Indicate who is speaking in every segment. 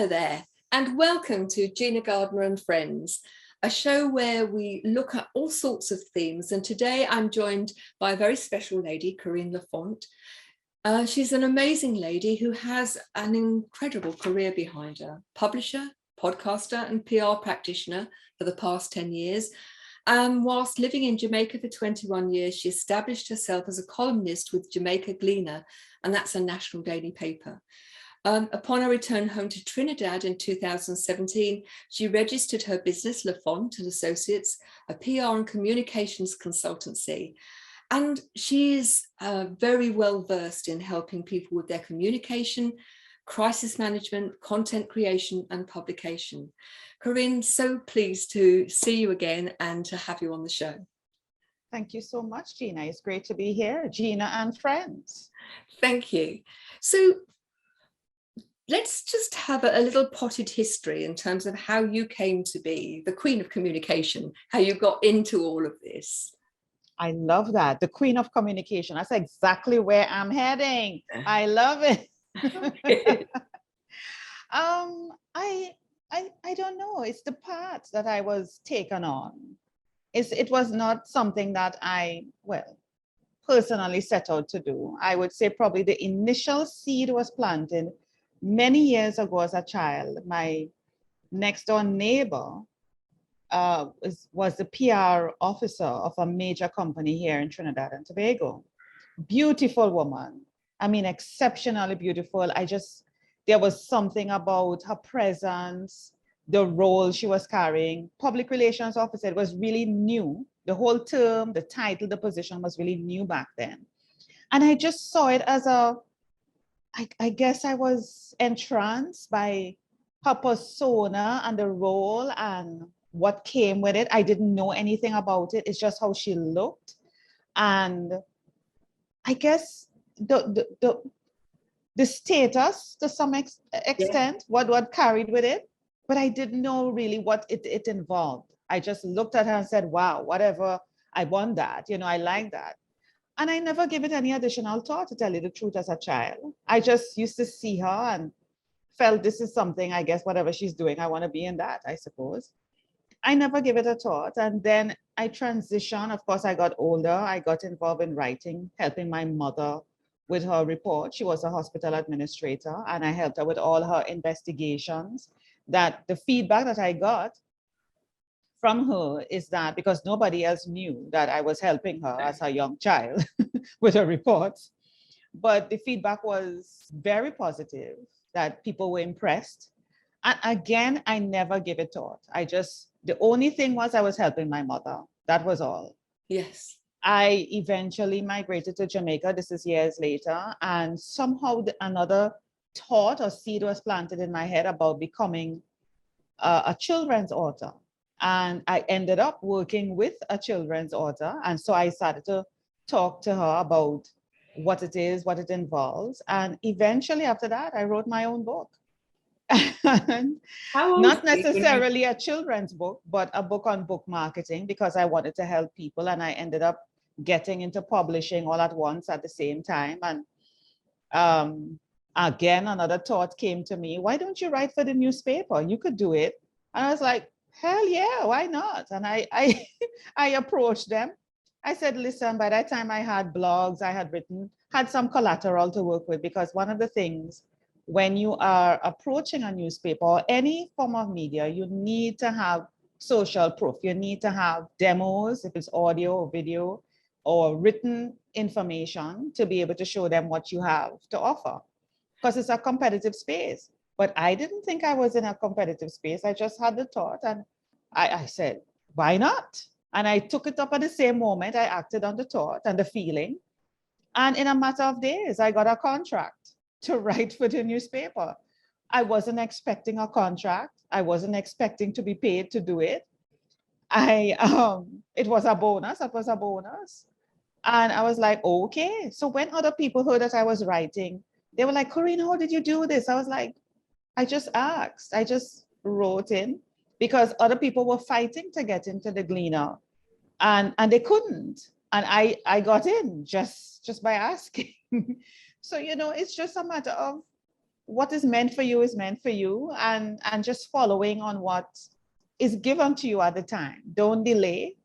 Speaker 1: Hello there, and welcome to Gina Gardiner and Friends, a show where we look at all sorts of themes. And today I'm joined by a very special lady, Corine La Font. She's an amazing lady who has an incredible career behind her. Publisher, podcaster, and PR practitioner for the past 10 years. Whilst living in Jamaica for 21 years, she established herself as a columnist with Jamaica Gleaner, and that's a national daily paper. Upon her return home to Trinidad in 2017, she registered her business, La Font and Associates, a PR and communications consultancy. And she is very well versed in helping people with their communication, crisis management, content creation, and publication. Corine, so pleased to see you again and to have you on the show.
Speaker 2: Thank you so much, Gina. It's great to be here, Gina and Friends.
Speaker 1: Thank you. So let's just have a little potted history in terms of how you came to be the Queen of Communication, how you got into all of this.
Speaker 2: I love that. The Queen of Communication. That's exactly where I'm heading. I love it. I don't know. It's the path that I was taken on. It was not something that I, personally set out to do. I would say probably the initial seed was planted many years ago as a child. My next door neighbor was the PR officer of a major company here in Trinidad and Tobago. Beautiful woman. I mean, exceptionally beautiful. There was something about her presence, the role she was carrying. Public relations officer, it was really new. The whole term, the title, the position was really new back then. And I just saw it as I guess I was entranced by her persona and the role and what came with it. I didn't know anything about it. It's just how she looked. And I guess the status to some extent, what carried with it, but I didn't know really what it involved. I just looked at her and said, wow, whatever, I want that, I like that. And I never gave it any additional thought, to tell you the truth, as a child. I just used to see her and felt this is something, I guess, whatever she's doing, I want to be in that, I suppose. I never gave it a thought. And then I transitioned. Of course, I got older. I got involved in writing, helping my mother with her report. She was a hospital administrator, and I helped her with all her investigations. That the feedback that I got from her is that, because nobody else knew that I was helping her as a young child with her reports, but the feedback was very positive, that people were impressed. And again, I never gave it thought. The only thing was I was helping my mother. That was all.
Speaker 1: Yes.
Speaker 2: I eventually migrated to Jamaica. This is years later. And somehow another thought or seed was planted in my head about becoming a children's author. And I ended up working with a children's author. And so I started to talk to her about what it is, what it involves. And eventually after that, I wrote my own book. Not necessarily a children's book, but a book on book marketing, because I wanted to help people. And I ended up getting into publishing all at once at the same time. And again, another thought came to me: why don't you write for the newspaper? You could do it. And I was like, hell yeah, why not? And I approached them. I said, listen, by that time I had blogs, I had some collateral to work with, because one of the things when you are approaching a newspaper or any form of media, you need to have social proof. You need to have demos, if it's audio or video or written information, to be able to show them what you have to offer, because it's a competitive space. But I didn't think I was in a competitive space. I just had the thought, and I said, why not? And I took it up at the same moment. I acted on the thought and the feeling. And in a matter of days, I got a contract to write for the newspaper. I wasn't expecting a contract. I wasn't expecting to be paid to do it. It was a bonus. It was a bonus. And I was like, okay. So when other people heard that I was writing, they were like, Corine, how did you do this? I was like, I just asked. I just wrote in, because other people were fighting to get into the Gleaner, and they couldn't. And I got in just by asking. So, it's just a matter of what is meant for you is meant for you, and just following on what is given to you at the time. Don't delay,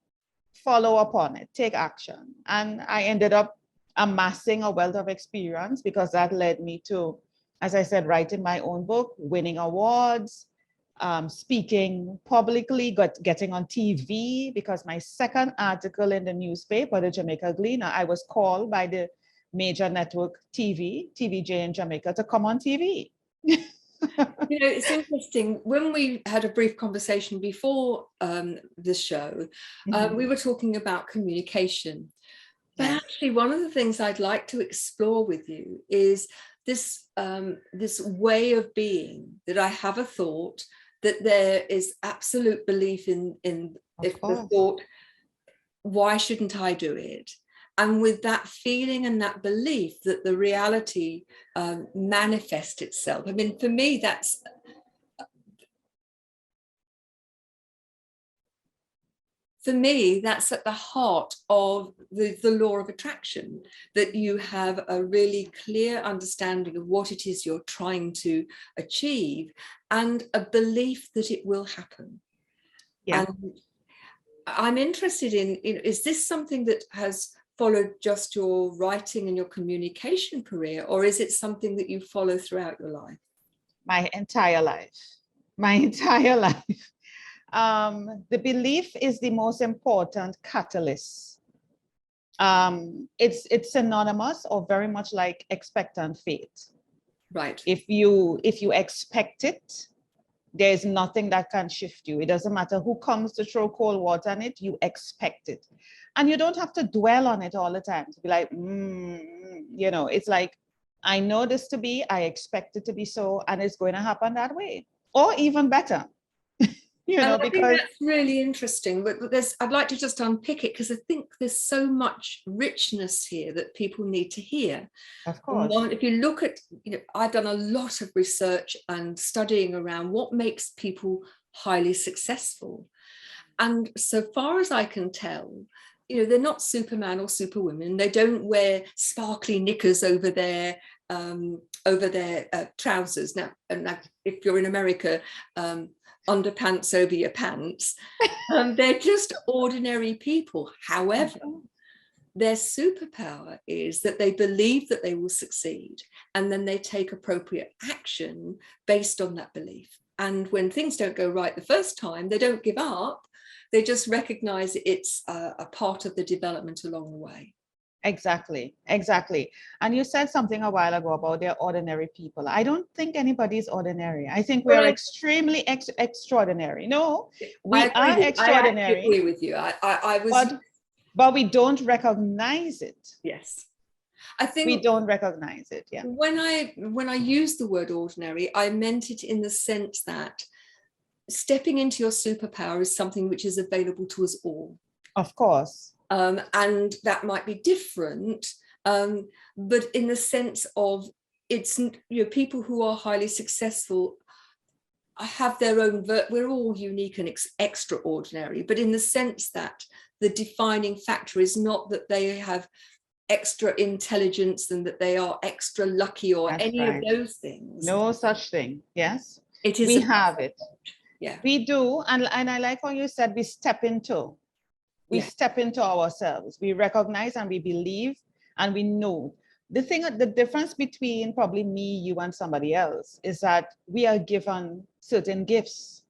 Speaker 2: follow upon it, take action. And I ended up amassing a wealth of experience because that led me to, as I said, writing my own book, winning awards, speaking publicly, getting on TV, because my second article in the newspaper, the Jamaica Gleaner, I was called by the major network TVJ in Jamaica to come on TV.
Speaker 1: You know, it's interesting. When we had a brief conversation before the show, we were talking about communication. But actually, one of the things I'd like to explore with you is this, this way of being, that I have a thought, that there is absolute belief in if the thought, why shouldn't I do it? And with that feeling and that belief that the reality manifests itself. I mean, for me, that's at the heart of the law of attraction, that you have a really clear understanding of what it is you're trying to achieve and a belief that it will happen. Yeah. And I'm interested in, is this something that has followed just your writing and your communication career, or is it something that you follow throughout your life?
Speaker 2: My entire life. The belief is the most important catalyst. It's synonymous or very much like expectant faith.
Speaker 1: Right.
Speaker 2: If you expect it, there's nothing that can shift you. It doesn't matter who comes to throw cold water on it, you expect it. And you don't have to dwell on it all the time to be like, it's like, I know this to be, I expect it to be so, and it's going to happen that way, or even better.
Speaker 1: I think that's really interesting, but I'd like to just unpick it, because I think there's so much richness here that people need to hear.
Speaker 2: Of course.
Speaker 1: If you look at, I've done a lot of research and studying around what makes people highly successful. And so far as I can tell, they're not Superman or Superwoman. They don't wear sparkly knickers over their trousers. Now, if you're in America, underpants over your pants. They're just ordinary people. However, their superpower is that they believe that they will succeed, and then they take appropriate action based on that belief. And when things don't go right the first time, they don't give up. They just recognize it's a part of the development along the way.
Speaker 2: Exactly. And you said something a while ago about they're ordinary people. I don't think anybody's ordinary. I think we're extremely extraordinary. No, we are extraordinary.
Speaker 1: I agree with you. I was,
Speaker 2: but we don't recognize it.
Speaker 1: Yes, I think
Speaker 2: we don't recognize it. Yeah.
Speaker 1: When I use the word ordinary, I meant it in the sense that stepping into your superpower is something which is available to us all.
Speaker 2: Of course.
Speaker 1: And that might be different, but in the sense of it's, people who are highly successful have their own, we're all unique and extraordinary, but in the sense that the defining factor is not that they have extra intelligence and that they are extra lucky or any of those things.
Speaker 2: No such thing. Yes,
Speaker 1: it is.
Speaker 2: We have it.
Speaker 1: Yeah,
Speaker 2: we do. And I like how you said we step into ourselves. We recognize and we believe and we know. The difference between probably me, you, and somebody else is that we are given certain gifts.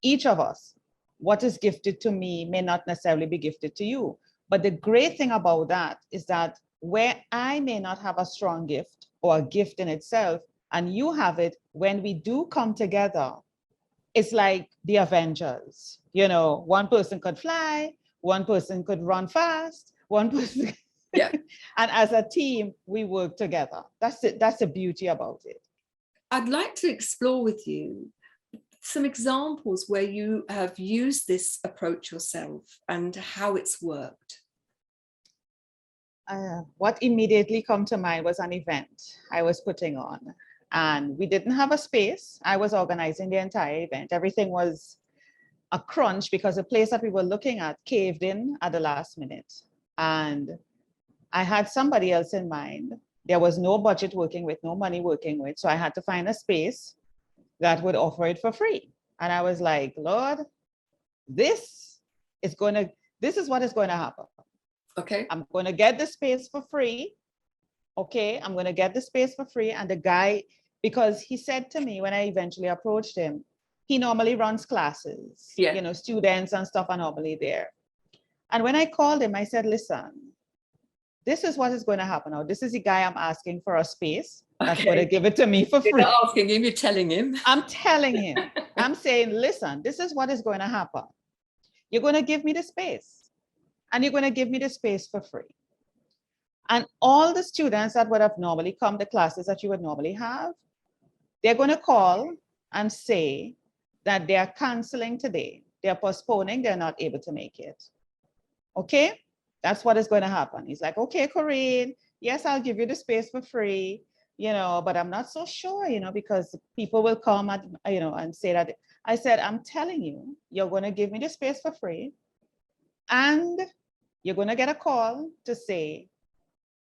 Speaker 2: Each of us, what is gifted to me may not necessarily be gifted to you. But the great thing about that is that where I may not have a strong gift or a gift in itself, and you have it, when we do come together, it's like the Avengers. One person could fly, one person could run fast, one person.
Speaker 1: Yeah.
Speaker 2: And as a team, we work together. That's it. That's the beauty about it.
Speaker 1: I'd like to explore with you some examples where you have used this approach yourself and how it's worked.
Speaker 2: What immediately come to mind was an event I was putting on, and we didn't have a space. I was organizing the entire event. Everything was a crunch because the place that we were looking at caved in at the last minute. And I had somebody else in mind There was no budget working with, no money working with. So I had to find a space that would offer it for free. And I was like, Lord, this is what is going to happen.
Speaker 1: Okay.
Speaker 2: I'm going to get the space for free. Okay, I'm going to get the space for free. And the guy, because he said to me when I eventually approached him, he normally runs classes,
Speaker 1: Yeah.
Speaker 2: you know, students and stuff are normally there. And when I called him, I said, listen, this is what is going to happen now. This is the guy I'm asking for a space that's going to give it to me for free.
Speaker 1: You're not asking him, you're telling him.
Speaker 2: I'm telling him. I'm saying, listen, this is what is going to happen. You're going to give me the space, and you're going to give me the space for free. And all the students that would have normally come to classes that you would normally have, they're going to call and say that they are canceling today. They're postponing, they're not able to make it. Okay? That's what is going to happen. He's like, okay, Corine, yes, I'll give you the space for free, you know, but I'm not so sure, you know, because people will come at, you know, and say that. I said, I'm telling you, you're going to give me the space for free, and you're going to get a call to say,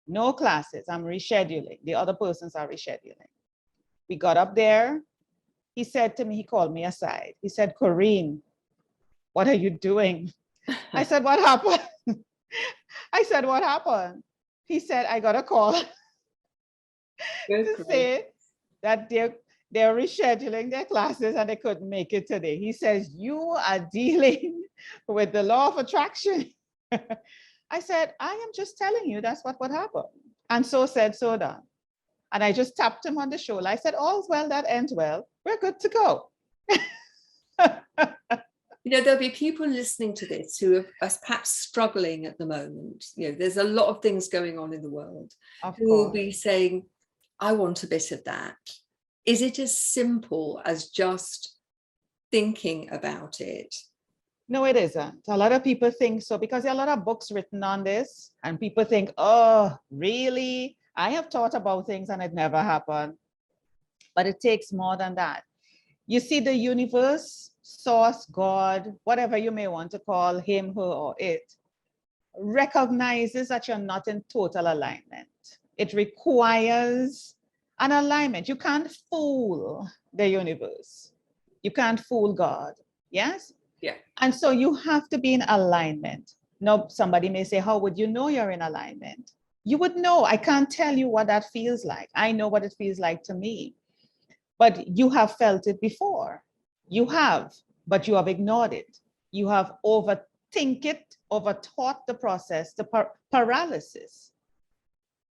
Speaker 2: no classes, I'm rescheduling. The other persons are rescheduling. We got up there. He said to me, he called me aside. He said, Corine, what are you doing? I said, what happened? I said, what happened? He said, I got a call to say that they're rescheduling their classes and they couldn't make it today. He says, you are dealing with the law of attraction. I said, I am just telling you that's what would happen. And so said, so done. And I just tapped him on the shoulder. I said, all's well that ends well. We're good to go.
Speaker 1: You know, there'll be people listening to this who are perhaps struggling at the moment. You know, there's a lot of things going on in the world. Who will be saying, I want a bit of that. Is it as simple as just thinking about it?
Speaker 2: No, it isn't. A lot of people think so because there are a lot of books written on this, and people think, oh, really? I have thought about things and it never happened. But it takes more than that. You see, the universe, source, God, whatever you may want to call him, her, or it, recognizes that you're not in total alignment. It requires an alignment. You can't fool the universe. You can't fool God. Yes?
Speaker 1: Yeah.
Speaker 2: And so you have to be in alignment. Now, somebody may say, how would you know you're in alignment? You would know. I can't tell you what that feels like. I know what it feels like to me. But you have felt it before. You have, but you have ignored it. You have overthink it, overthought the process, the paralysis.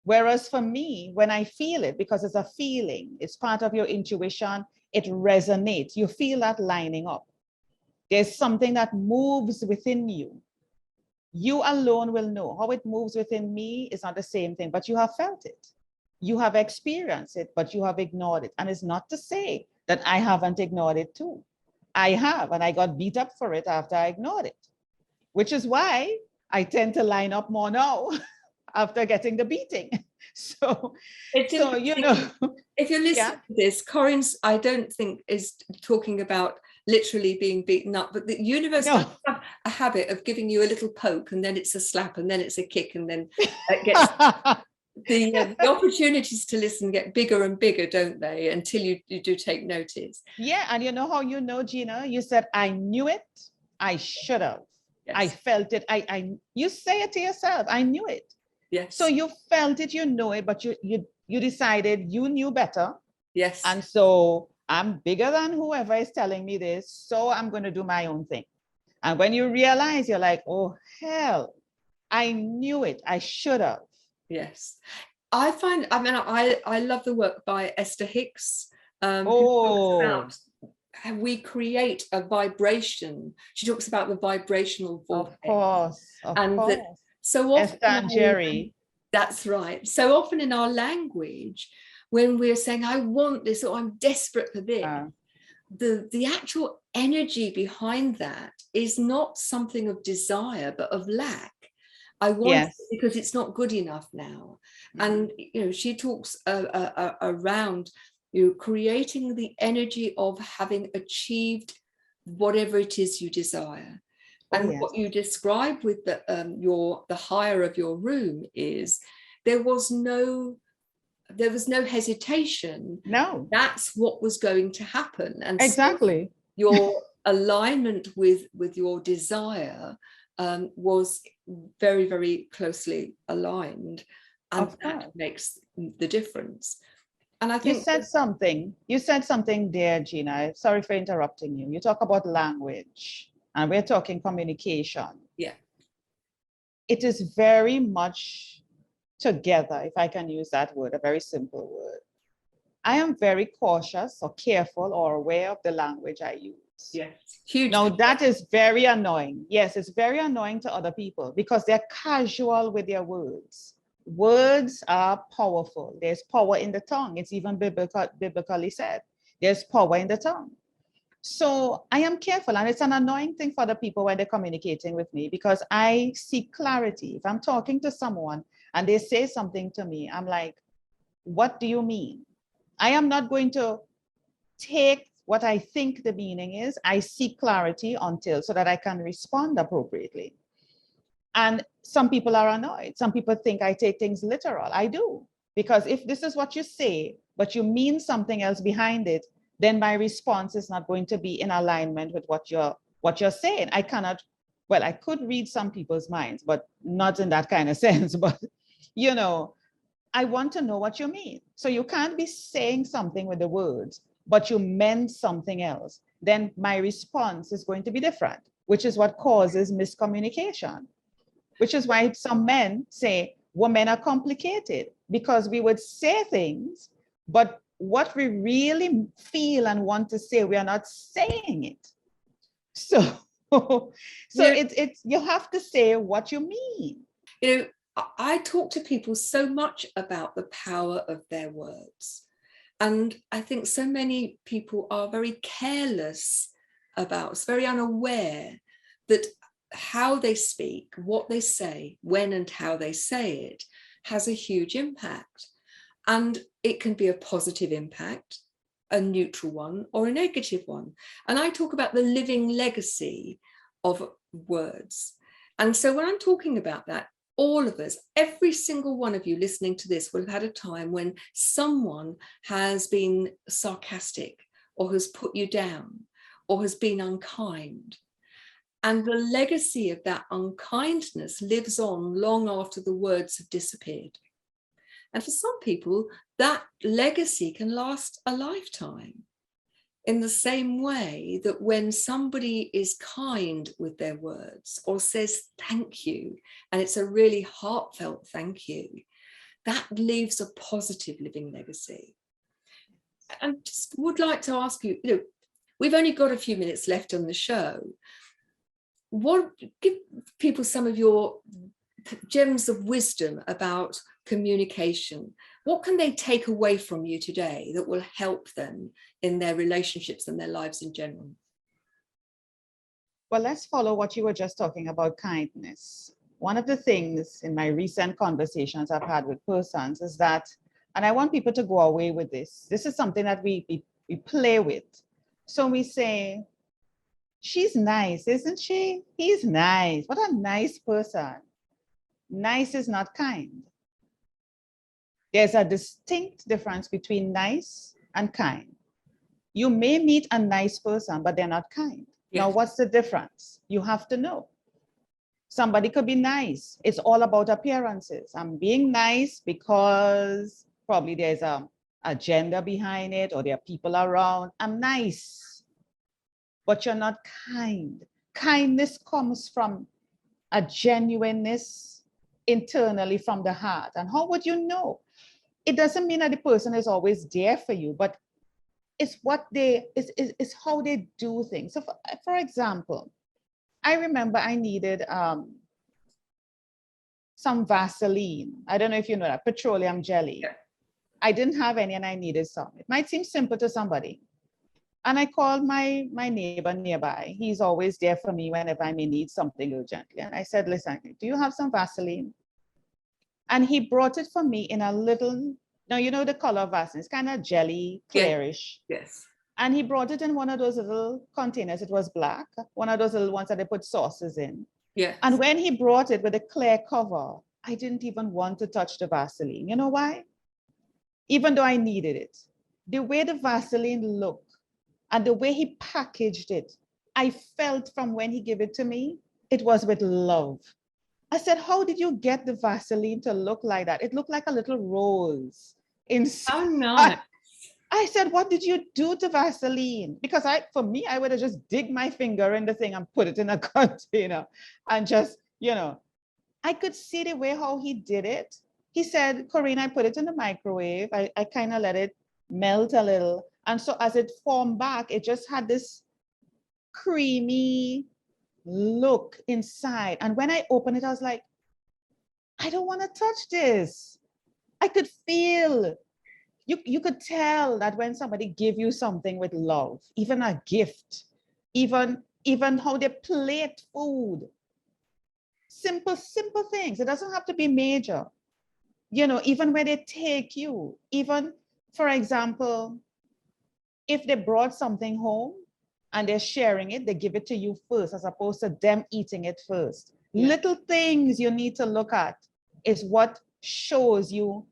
Speaker 2: Whereas for me, when I feel it, because it's a feeling, it's part of your intuition, it resonates. You feel that lining up. There's something that moves within you. You alone will know. How it moves within me is not the same thing, but you have felt it. You have experienced it, but you have ignored it. And it's not to say that I haven't ignored it too. I have, and I got beat up for it after I ignored it, which is why I tend to line up more now after getting the beating. So you know.
Speaker 1: If you're listening to this, Corine's, I don't think, is talking about literally being beaten up, but the universe does have a habit of giving you a little poke, and then it's a slap, and then it's a kick, and then it gets the opportunities to listen get bigger and bigger, don't they, until you do take notice.
Speaker 2: Yeah, and you know how you know, Gina? You said, I knew it, I should have. Yes. I felt it. You say it to yourself, I knew it.
Speaker 1: Yes.
Speaker 2: So you felt it, you know it, but you decided you knew better.
Speaker 1: Yes.
Speaker 2: And so I'm bigger than whoever is telling me this, so I'm going to do my own thing. And when you realize, you're like, oh, hell, I knew it, I should have.
Speaker 1: Yes. I love the work by Esther Hicks. Who talks about how we create a vibration. She talks about the vibrational vortex.
Speaker 2: Of course.
Speaker 1: That so often,
Speaker 2: Esther and Jerry.
Speaker 1: That's right. So often in our language, when we're saying, I want this, or I'm desperate for this, the actual energy behind that is not something of desire, but of lack. I want it because it's not good enough now. And you know, she talks around creating the energy of having achieved whatever it is you desire. And what you describe with the hire of your room is there was no there was no hesitation.
Speaker 2: No.
Speaker 1: That's what was going to happen. And
Speaker 2: Exactly.
Speaker 1: so your alignment with your desire was very, very closely aligned. And that makes the difference. And I think
Speaker 2: you said something there, Gina. Sorry for interrupting you. You talk about language and we're talking communication.
Speaker 1: Yeah.
Speaker 2: It is very much together, if I can use that word, a very simple word. I am very cautious or careful or aware of the language I use.
Speaker 1: Yes. Huge.
Speaker 2: Now that is very annoying. Yes, it's very annoying to other people because they're casual with their words. Words are powerful. There's power in the tongue. It's even biblically said. There's power in the tongue. So I am careful, and it's an annoying thing for the people when they're communicating with me because I seek clarity. If I'm talking to someone and they say something to me, I'm like, what do you mean? I am not going to take what I think the meaning is. I seek clarity so that I can respond appropriately. And some people are annoyed. Some people think I take things literal. I do. Because if this is what you say, but you mean something else behind it, then my response is not going to be in alignment with what you're saying. I could read some people's minds, but not in that kind of sense. But, I want to know what you mean. So you can't be saying something with the words, but you meant something else. Then my response is going to be different, which is what causes miscommunication. Which is why some men say women are complicated, because we would say things, but what we really feel and want to say, we are not saying it. So it's you have to say what you mean.
Speaker 1: I talk to people so much about the power of their words. And I think so many people are very careless very unaware that how they speak, what they say, when and how they say it has a huge impact. And it can be a positive impact, a neutral one, or a negative one. And I talk about the living legacy of words. And so when I'm talking about that, all of us, every single one of you listening to this will have had a time when someone has been sarcastic or has put you down or has been unkind. And the legacy of that unkindness lives on long after the words have disappeared. And for some people, that legacy can last a lifetime. In the same way that when somebody is kind with their words or says thank you, and it's a really heartfelt thank you, that leaves a positive living legacy. And just would like to ask you, we've only got a few minutes left on the show. Give people some of your gems of wisdom about communication. What can they take away from you today that will help them in their relationships and their lives in general?
Speaker 2: Well, let's follow what you were just talking about, kindness. One of the things in my recent conversations I've had with persons is that, and I want people to go away with this is something that we play with. So we say, she's nice, isn't she? He's nice. What a nice person. Nice is not kind. There's a distinct difference between nice and kind. You may meet a nice person, but they're not kind. Yes. Now, what's the difference? You have to know. Somebody could be nice. It's all about appearances. I'm being nice because probably there's an agenda behind it or there are people around. I'm nice, but you're not kind. Kindness comes from a genuineness internally from the heart. And how would you know? It doesn't mean that the person is always there for you, but it's it's how they do things. So for example, I remember I needed some Vaseline. I don't know if you know that, petroleum jelly. Yeah. I didn't have any and I needed some. It might seem simple to somebody. And I called my neighbor nearby. He's always there for me whenever I may need something urgently. And I said, listen, do you have some Vaseline? And he brought it for me in a little, now you know the color of Vaseline, it's kind of jelly, clearish.
Speaker 1: Yes.
Speaker 2: And he brought it in one of those little containers. It was black, one of those little ones that they put sauces in.
Speaker 1: Yes.
Speaker 2: And when he brought it with a clear cover, I didn't even want to touch the Vaseline. You know why? even though I needed it. The way the Vaseline looked and the way he packaged it, I felt from when he gave it to me, it was with love. I said, how did you get the Vaseline to look like that? It looked like a little rose inside.
Speaker 1: Oh, nice.
Speaker 2: I said, what did you do to Vaseline? Because for me, I would have just dig my finger in the thing and put it in a container and just, I could see the way how he did it. He said, Corine, I put it in the microwave. I kind of let it melt a little. And so as it formed back, it just had this creamy look inside. And when I opened it, I was like, I don't want to touch this. I could feel, you could tell that when somebody give you something with love, even a gift, even how they plate food, simple things. It doesn't have to be major. Even where they take you, even, for example, if they brought something home and they're sharing it, they give it to you first as opposed to them eating it first. Yeah. Little things you need to look at is what shows you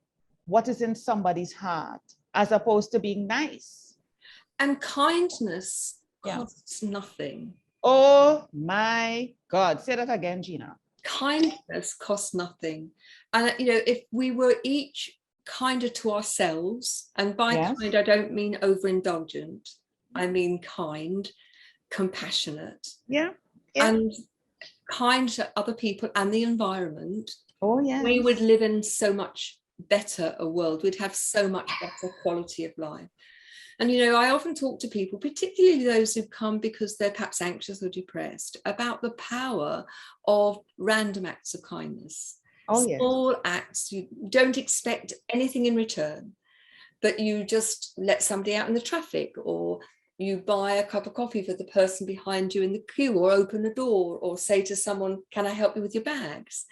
Speaker 2: what is in somebody's heart as opposed to being nice.
Speaker 1: And kindness costs nothing.
Speaker 2: Oh my God. Say that again, Gina.
Speaker 1: Kindness costs nothing. And, if we were each kinder to ourselves, and by kind, I don't mean overindulgent, I mean kind, compassionate, and kind to other people and the environment. Oh, yeah. We would live in so much better a world. We'd have so much better quality of life. And, I often talk to people, particularly those who come because they're perhaps anxious or depressed, about the power of random acts of kindness. Oh, small acts. You don't expect anything in return, but you just let somebody out in the traffic, or you buy a cup of coffee for the person behind you in the queue, or open a door, or say to someone, can I help you with your bags?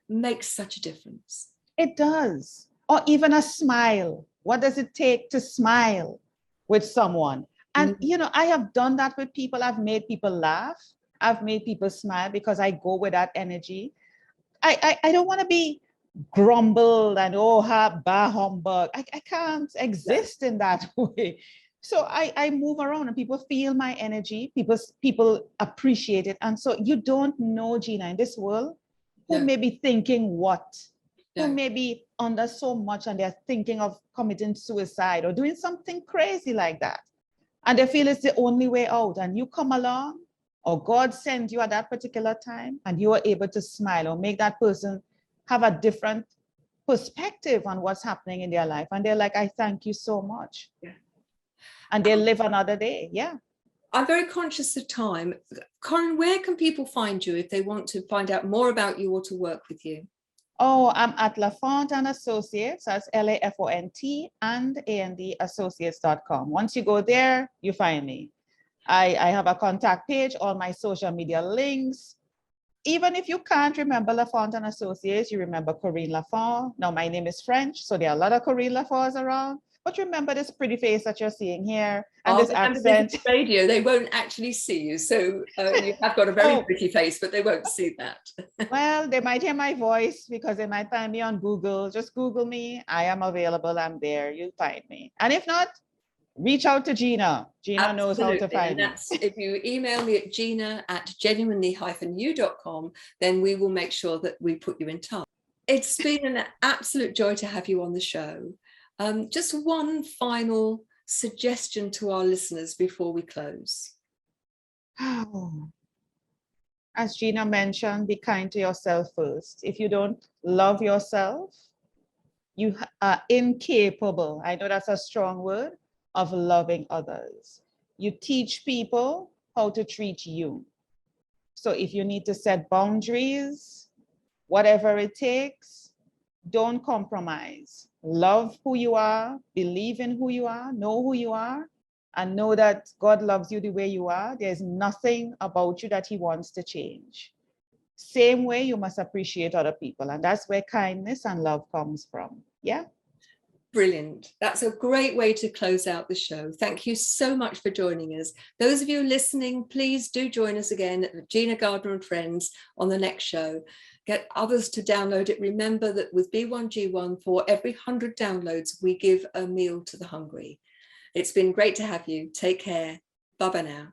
Speaker 1: Makes such a difference. It does. Or even a smile. What does it take to smile with someone? And, I have done that with people. I've made people laugh. I've made people smile because I go with that energy. I don't want to be grumbled and, bah humbug. I can't exist in that way. So I move around and people feel my energy. People appreciate it. And so you don't know, Gina, in this world, who may be thinking what? Who may be under so much and they're thinking of committing suicide or doing something crazy like that. And they feel it's the only way out. And you come along, or God sends you at that particular time, and you are able to smile or make that person have a different perspective on what's happening in their life. And they're like, I thank you so much. Yeah. And they live another day. Yeah. I'm very conscious of time. Corine, where can people find you if they want to find out more about you or to work with you? Oh, I'm at La Font and Associates. That's LAFONT and AND Associates.com. Once you go there, you find me. I have a contact page, all my social media links. Even if you can't remember La Font and Associates, you remember Corine La Font. Now, my name is French, so there are a lot of Corine La Fonts around. But remember this pretty face that you're seeing here and this accent. This radio, they won't actually see you. So you have got a very pretty face, but they won't see that. Well, they might hear my voice because they might find me on Google. Just Google me. I am available. I'm there. You'll find me. And if not, reach out to Gina. Gina knows how to find me. If you email me at gina@genuinely-u.com, then we will make sure that we put you in touch. It's been an absolute joy to have you on the show. Just one final suggestion to our listeners before we close. As Gina mentioned, be kind to yourself first. If you don't love yourself, you are incapable, I know that's a strong word, of loving others. You teach people how to treat you. So if you need to set boundaries, whatever it takes, don't compromise. Love who you are, believe in who you are, know who you are, and know that God loves you the way you are. There's nothing about you that he wants to change. Same way you must appreciate other people. And that's where kindness and love comes from. Yeah. Brilliant. That's a great way to close out the show. Thank you so much for joining us. Those of you listening, please do join us again at Gina Gardiner and Friends on the next show. Get others to download it. Remember that with B1G1, for every 100 downloads, we give a meal to the hungry. It's been great to have you. Take care. Bye-bye now.